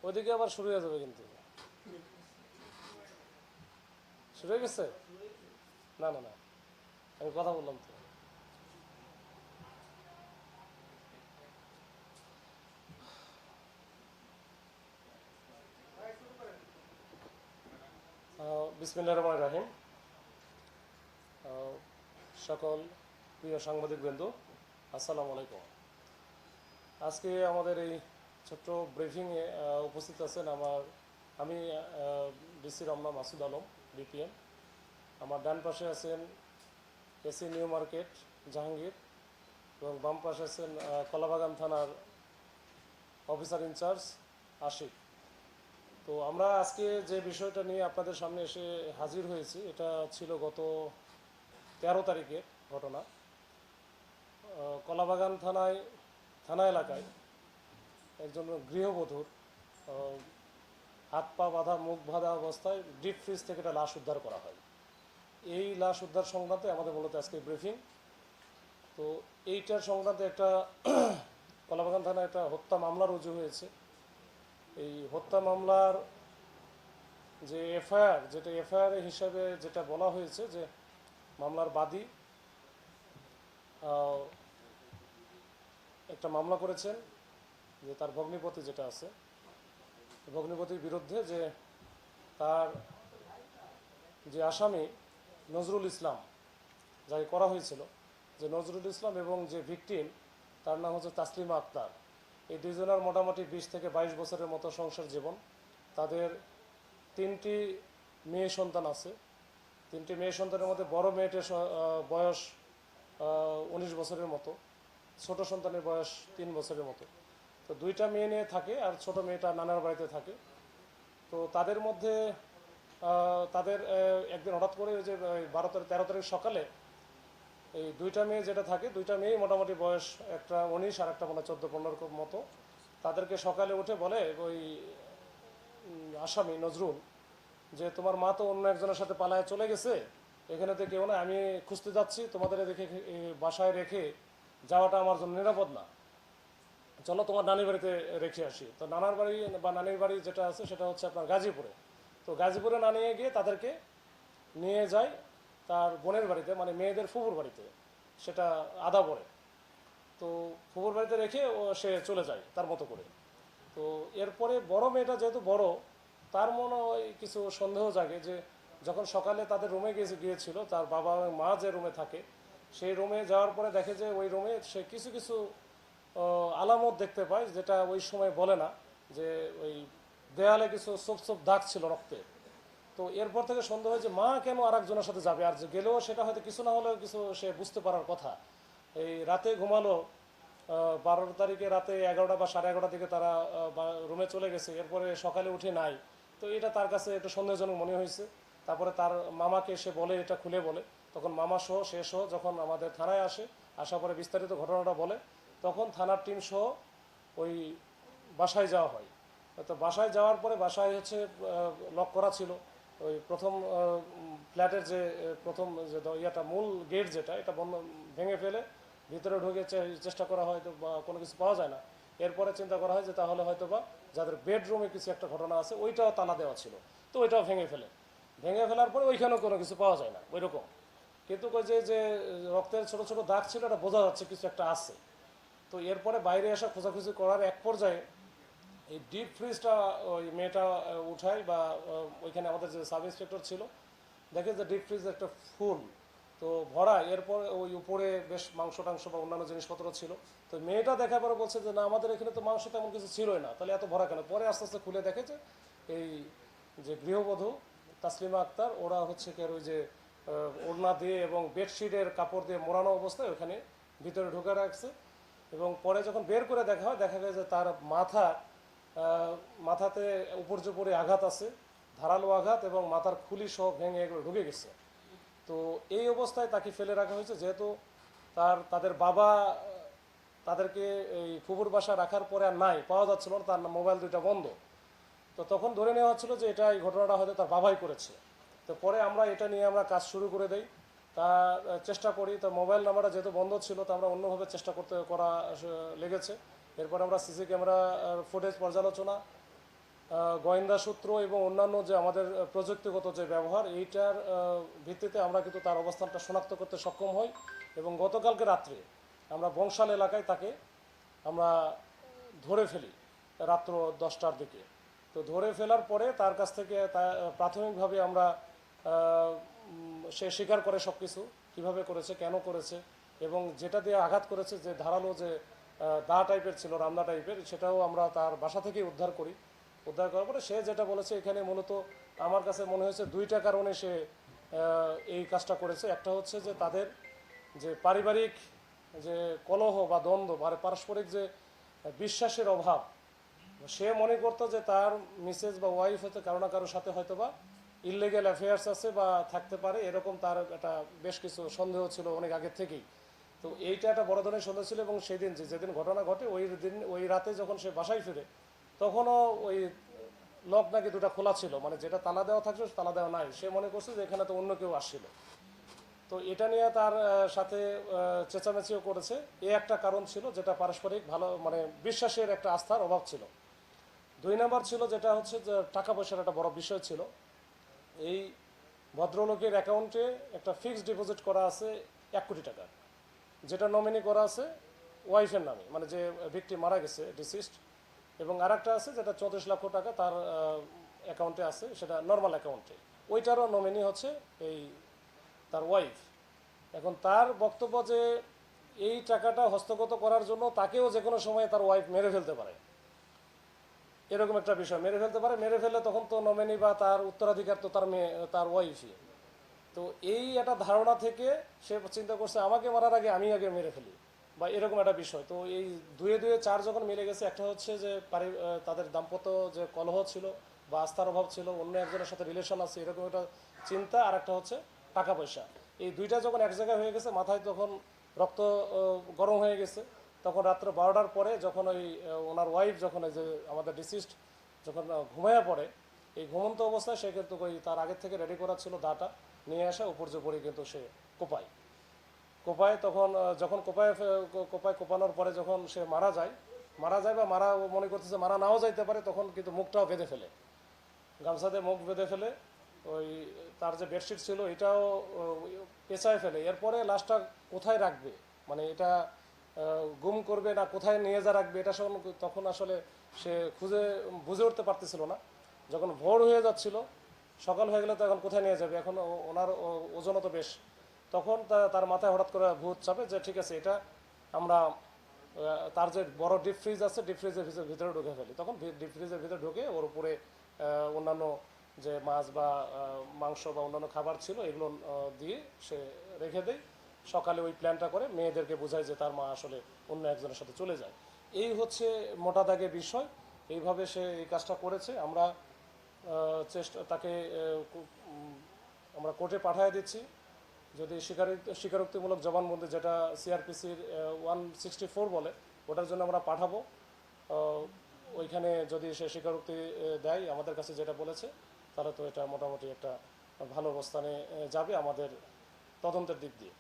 ওইদিকে আবার শুরু হয়ে যাবে কিন্তু। শুরু হয়ে গেছে? না না না, আমি কথা বললাম তো। বিসমিল্লাহির রহমানির রহিম। সকল প্রিয় সাংবাদিকবৃন্দ, আসসালামু আলাইকুম। আজকে আমাদের এই ছোট্ট ব্রিফিংয়ে উপস্থিত আছেন আমি ডিসি রমনা মাসুদ আলম, বিপিএম। আমার ডান পাশে আছেন এসি নিউ মার্কেট জাহাঙ্গীর, এবং বাম পাশে আছেন কলাবাগান থানার অফিসার ইনচার্জ আশিক। তো আমরা আজকে যে বিষয়টা নিয়ে আপনাদের সামনে এসে হাজির হয়েছি, এটা ছিল গত 13 তারিখের ঘটনা। কলাবাগান থানা এলাকায় একজন গৃহবধূর হাত পা বাঁধা, মুখ বাঁধা অবস্থায় ডিপ ফ্রিজ থেকে একটা লাশ উদ্ধার করা হয়। এই লাশ উদ্ধার সংক্রান্তে আমাদের মূলত আজকে ব্রিফিং। তো এইটার সংক্রান্তে একটা কলাবাগান থানায় একটা হত্যা মামলা রুজু হয়েছে। এই হত্যা মামলার যে এফআইআর হিসাবে যেটা বলা হয়েছে, যে মামলার বাদী একটা মামলা করেছেন যে তার ভগ্নিপতি যেটা আছে, ভগ্নিপতির বিরুদ্ধে যে তার যে আসামি নজরুল ইসলাম, যাকে করা হয়েছিল, যে নজরুল ইসলাম এবং যে ভিকটিম তার নাম হচ্ছে তাসলিমা আক্তার, এই দুইজনের মোটামুটি 20 থেকে 22 বছরের মতো সংসার জীবন। তাদের 3টি মেয়ে সন্তান আছে। 3টি মেয়ে সন্তানের মধ্যে বড় মেয়েটির বয়স 19 বছরের মতো, ছোট সন্তানের বয়স 3 বছরের মতো। তো 2টা মেয়ে নিয়ে থাকে, আর ছোট মেয়েটা নানার বাড়িতে থাকে। তো তাদের মধ্যে তাদের একদিন হঠাৎ করে ওই যে 13 তারিখ সকালে এই 2টা মেয়ে যেটা থাকে, 2টা মেয়েই মোটামুটি বয়স, একটা 19 আর একটা 14-15 মতো। তাদেরকে সকালে উঠে বলে ওই আসামি নজরুল, যে তোমার মা তো অন্য একজনের সাথে পালায় চলে গেছে, এখানে তো কেউ না, আমি খুঁজতে যাচ্ছি, তোমাদের দেখে বাসায় রেখে যাওয়াটা আমার জন্য নিরাপদ না, চলো তোমার নানির বাড়িতে রেখে আসি। তো নানার বাড়ি বা নানির বাড়ি যেটা আছে সেটা হচ্ছে আপনার গাজীপুরে। তো গাজীপুরে না নিয়ে গিয়ে তাদেরকে নিয়ে যায় তার বোনের বাড়িতে, মানে মেয়েদের ফুফুর বাড়িতে, সেটা আদাবরে। তো ফুফুর বাড়িতে রেখে সে চলে যায় তার মতো করে। তো এরপরে বড় মেয়েটা যেহেতু বড়, তার মনে হয় কিছু সন্দেহ জাগে, যে যখন সকালে তাদের রুমে গিয়েছিল, তার বাবা এবং মা যে রুমে থাকে, সেই রুমে যাওয়ার পরে দেখে যে ওই রুমে সে কিছু কিছু আলামত দেখতে পায়, যেটা ওই সময় বলে না, যে ওই দেয়ালে কিছু ছোপ ছোপ দাগ ছিল রক্তে। তো এরপর থেকে সন্দেহ হয় যে মা কেন আর একজনের সাথে যাবে, আর যে গেলেও সেটা হয়তো কিছু না হলেও কিছু সে বুঝতে পারার কথা। এই রাতে ঘুমালো, 12 তারিখে রাতে 11টা বা 11:30 দিকে তারা রুমে চলে গেছে, এরপরে সকালে উঠে নাই। তো এটা তার কাছে একটু সন্দেহজনক মনে হয়েছে। তারপরে তার মামাকে সে বলে, এটা খুলে বলে, তখন মামা সহ সে সহ যখন আমাদের থানায় আসার পরে বিস্তারিত ঘটনাটা বলে, তখন থানার টিম সহ ওই বাসায় যাওয়া হয়। তো বাসায় যাওয়ার পরে বাসায় হচ্ছে লক করা ছিল। ওই প্রথম ফ্ল্যাটের যে প্রথম যে ইয়াটা মূল গেট যেটা, এটা বন্ধ ভেঙে ফেলে ভিতরে ঢুকে চেষ্টা করা হয়, তো বা কোনো কিছু পাওয়া যায় না। এরপরে চিন্তা করা হয় যে তাহলে হয়তো বা যাদের বেডরুমে কিছু একটা ঘটনা আছে, ওইটাও তালা দেওয়া ছিল, তো ওইটাও ভেঙে ফেলার পরে ওইখানেও কোনো কিছু পাওয়া যায় না ওই রকম। কিন্তু ওই যে রক্তের ছোট ছোট দাগ ছিল, এটা বোঝা যাচ্ছে কিছু একটা আছে। তো এরপরে বাইরে আসা খোঁজাখুঁজি করার এক পর্যায়ে এই ডিপ ফ্রিজটা ওই মেয়েটা উঠায়, বা ওইখানে আমাদের যে সাব ইন্সপেক্টর ছিল, দেখে যে ডিপ ফ্রিজ একটা ফুল তো ভরা, এরপর ওই উপরে বেশ মাংস টাংস বা অন্যান্য জিনিসপত্র ছিল। তো মেয়েটা দেখার পরে বলছে যে না, আমাদের এখানে তো মাংস তেমন কিছু ছিলই না, তাহলে এত ভরা কেন। পরে আস্তে আস্তে খুলে দেখে যে এই যে গৃহবধূ তাসলিমা আক্তার, ওরা হচ্ছে কি ওই যে ওড়না দিয়ে এবং বেডশিটের কাপড় দিয়ে মোড়ানো অবস্থায় ওখানে ভিতরে ঢুকে রাখছে। এবং পরে যখন বের করে দেখা হয়, দেখা যায় যে তার মাথাতে উপর্যুপরি আঘাত আছে, ধারালো আঘাত, এবং মাথার খুলি সহ ভেঙে এগুলো ঢুকে গেছে। তো এই অবস্থায় তাকে ফেলে রাখা হয়েছে, যেহেতু তাদের বাবা তাদেরকে এই ফুফুর বাসা রাখার পরে আর নাই, পাওয়া যাচ্ছিল না, তার মোবাইল 2টা বন্ধ। তো তখন ধরে নেওয়া হচ্ছিল যে এই ঘটনাটা হয়তো তার বাবাই করেছে। তো পরে আমরা এটা নিয়ে আমরা কাজ শুরু করে দেই, তা চেষ্টা করি। তো মোবাইল নাম্বারটা যেহেতু বন্ধ ছিল, তো আমরা অন্যভাবে চেষ্টা করা লেগেছে। এরপর আমরা সিসি ক্যামেরা ফুটেজ পর্যালোচনা গোয়েন্দা সূত্র এবং অন্যান্য যে আমাদের প্রযুক্তিগত যে ব্যবহার এইটার ভিত্তিতে আমরা কিন্তু তার অবস্থানটা শনাক্ত করতে সক্ষম হই এবং গতকালকে রাত্রে আমরা বংশাল এলাকায় তাকে আমরা ধরে ফেলি রাত্র 10টার দিকে। তো ধরে ফেলার পরে তার কাছ থেকে প্রাথমিকভাবে আমরা সে স্বীকার করে সব কিছু কীভাবে করেছে, কেন করেছে এবং যেটা দিয়ে আঘাত করেছে, যে ধারালো যে দা টাইপের ছিল, রামদা টাইপের, সেটাও আমরা তার বাসা থেকেই উদ্ধার করি। উদ্ধার করার পরে সে যেটা বলেছে, এখানে মূলত আমার কাছে মনে হয়েছে দুইটা কারণে সে এই কাজটা করেছে। একটা হচ্ছে যে তাদের যে পারিবারিক যে কলহ বা দ্বন্দ্ব বা পারস্পরিক যে বিশ্বাসের অভাব, সে মনে করতো যে তার মিসেস বা ওয়াইফ হয়তো কারো না কারোর সাথে হয়তো বা ইললিগ্যাল অ্যাফেয়ার্স আছে বা থাকতে পারে, এরকম তার একটা বেশ কিছু সন্দেহ ছিল অনেক আগের থেকেই। তো এইটা একটা বড় ধরনের সন্দেহ ছিল এবং সেদিন যেদিন ঘটনা ঘটে ওই রাতে যখন সে বাসায় ফিরে, তখনও ওই লক নাকি দুটা খোলা ছিল, মানে যেটা তালা দেওয়া থাকছে তালা দেওয়া নাই। সে মনে করছে যে এখানে তো অন্য কেউ আসছিল। তো এটা নিয়ে তার সাথে চেঁচামেচিও করেছে। এ একটা কারণ ছিল, যেটা পারস্পরিক ভালো মানে বিশ্বাসের একটা আস্থার অভাব ছিল। 2 নম্বর ছিল যেটা হচ্ছে যে টাকা পয়সার একটা বড় বিষয় ছিল। এই ভদ্রলোকের অ্যাকাউন্টে একটা ফিক্সড ডিপোজিট করা আছে 1 কোটি টাকা, যেটা নমিনি করা আছে ওয়াইফের নামে, মানে যে ভিকটিম মারা গেছে, ডিসিস্ট। এবং আরেকটা আছে যেটা 34 লক্ষ টাকা তার অ্যাকাউন্টে আছে, সেটা নর্মাল অ্যাকাউন্টে। ওইটারও নমিনি হচ্ছে এই তার ওয়াইফ। এখন তার বক্তব্য যে এই টাকাটা হস্তগত করার জন্য তাকেও যে কোনো সময় তার ওয়াইফ মেরে ফেলতে পারে, এরকম একটা বিষয়। মেরে ফেলতে পারে, মেরে ফেললে তখন তো নমিনি বা তার উত্তরাধিকার তো তার মেয়ে, তার ওয়াইফই। তো এই একটা ধারণা থেকে সে চিন্তা করছে আমাকে মারার আগে আমি আগে মেরে ফেলি, বা এরকম একটা বিষয়। তো এই দুয়ে দুয়ে চার যখন মিলে গেছে, একটা হচ্ছে যে তাদের দাম্পত্য যে কলহ ছিল বা আস্থার অভাব ছিল, অন্য একজনের সাথে রিলেশন আছে, এরকম একটা চিন্তা, আর একটা হচ্ছে টাকা পয়সা। এই দুইটা যখন এক জায়গায় হয়ে গেছে, মাথায় তখন রক্ত গরম হয়ে গেছে। তখন রাত্র 12টার পরে যখন ওই ওনার ওয়াইফ, যখন এই যে আমাদের ডিসিস্ট যখন ঘুমাইয়া পড়ে, এই ঘুমন্ত অবস্থায় সে কিন্তু ওই তার আগের থেকে রেডি করা ছিল দাটা নিয়ে আসা, উপর উপরে কিন্তু সে কোপায় কোপায়। তখন যখন কোপায় কোপানোর পরে যখন সে মারা যায় বা মারা মনে করতেছে মারা নাও যাইতে পারে, তখন কিন্তু মুখটাও বেঁধে ফেলে, গামছা দিয়ে মুখ বেঁধে ফেলে। ওই তার যে বেডশিট ছিল এটাও পেঁচায় ফেলে। এরপরে লাশটা কোথায় রাখবে, মানে এটা গুম করবে না কোথায় নিয়ে যা রাখবে, এটা তখন আসলে সে বুঝে উঠতে পারতেছিল না। যখন ভোর হয়ে যাচ্ছিল, সকাল হয়ে গেলে তো এখন কোথায় নিয়ে যাবে, এখন ওনার ওজনও তো বেশ। তখন তার মাথায় হঠাৎ করে ভূত চাপে যে ঠিক আছে, এটা আমরা তার যে বড় ডিপ ফ্রিজ আছে, ডিপ ফ্রিজের ভিতরে ঢুকে ফেলি। তখন ডিপ ফ্রিজের ভিতরে ঢুকে ওর উপরে অন্যান্য যে মাছ বা মাংস বা অন্যান্য খাবার ছিল এগুলো দিয়ে সে রেখে দেয়। সকালে ওই প্ল্যানটা করে মেয়েদেরকে বোঝায় যে তার মা আসলে অন্য একজনের সাথে চলে যায়। এই হচ্ছে মোটা দাগের বিষয়। এইভাবে সে এই কাজটা করেছে। আমরা তাকে আমরা কোর্টে পাঠিয়ে দিচ্ছি। যদি স্বীকারোক্তিমূলক জবানবন্দি, যেটা সিআরপিসির 164 বলে, ওটার জন্য আমরা পাঠাবো। ওইখানে যদি সে স্বীকারোক্তি দেয় আমাদের কাছে যেটা বলেছে, তাহলে তো এটা মোটামুটি একটা ভালো অবস্থানে যাবে আমাদের তদন্তের দিক দিয়ে।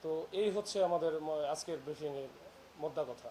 তো এই হচ্ছে আমাদের আজকের ব্রিফিংয়ের মোদ্দা কথা।